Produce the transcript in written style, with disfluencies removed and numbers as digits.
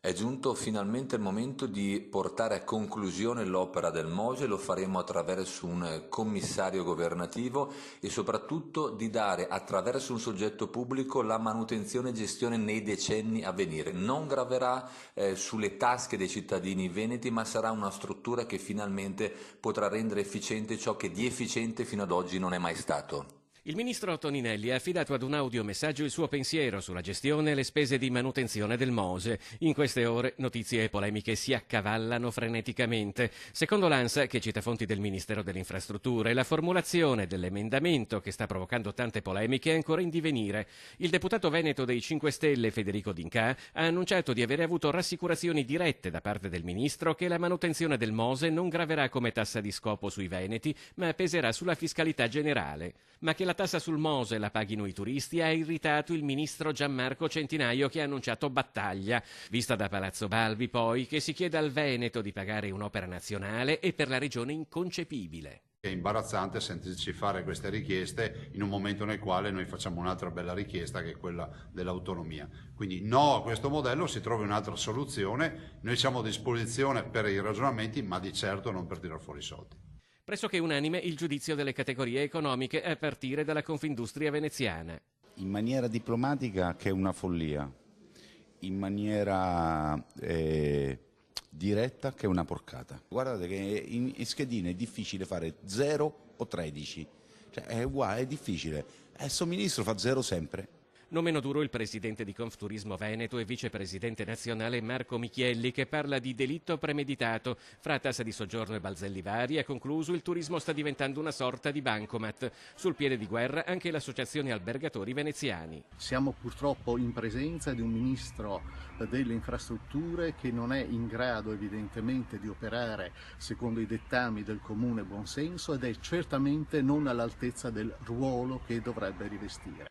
È giunto finalmente il momento di portare a conclusione l'opera del MOSE, lo faremo attraverso un commissario governativo e soprattutto di dare attraverso un soggetto pubblico la manutenzione e gestione nei decenni a venire. Non graverà sulle tasche dei cittadini veneti, ma sarà una struttura che finalmente potrà rendere efficiente ciò che di efficiente fino ad oggi non è mai stato. Il ministro Toninelli ha affidato ad un audiomessaggio il suo pensiero sulla gestione e le spese di manutenzione del MOSE. In queste ore notizie e polemiche si accavallano freneticamente. Secondo l'ANSA, che cita fonti del Ministero delle Infrastrutture, la formulazione dell'emendamento che sta provocando tante polemiche è ancora in divenire. Il deputato veneto dei 5 Stelle, Federico D'Incà, ha annunciato di avere avuto rassicurazioni dirette da parte del ministro che la manutenzione del MOSE non graverà come tassa di scopo sui veneti, ma peserà sulla fiscalità generale. Ma che la tassa sul MOSE la paghino i turisti ha irritato il ministro Gianmarco Centinaio, che ha annunciato battaglia. Vista da Palazzo Balbi, poi, che si chiede al Veneto di pagare un'opera nazionale e per la regione inconcepibile. È imbarazzante sentirci fare queste richieste in un momento nel quale noi facciamo un'altra bella richiesta, che è quella dell'autonomia. Quindi no a questo modello, si trovi un'altra soluzione, noi siamo a disposizione per i ragionamenti, ma di certo non per tirar fuori i soldi. Pressoché unanime il giudizio delle categorie economiche a partire dalla Confindustria veneziana. In maniera diplomatica che è una follia, in maniera diretta che è una porcata. Guardate che in schedina è difficile fare 0 o 13, cioè è uguale, è difficile. Il somministro fa 0 sempre. Non meno duro il presidente di Confturismo Veneto e vicepresidente nazionale Marco Michielli, che parla di delitto premeditato. Fra tassa di soggiorno e balzelli vari, ha concluso, il turismo sta diventando una sorta di bancomat. Sul piede di guerra anche l'associazione albergatori veneziani. Siamo purtroppo in presenza di un ministro delle infrastrutture che non è in grado evidentemente di operare secondo i dettami del comune buonsenso ed è certamente non all'altezza del ruolo che dovrebbe rivestire.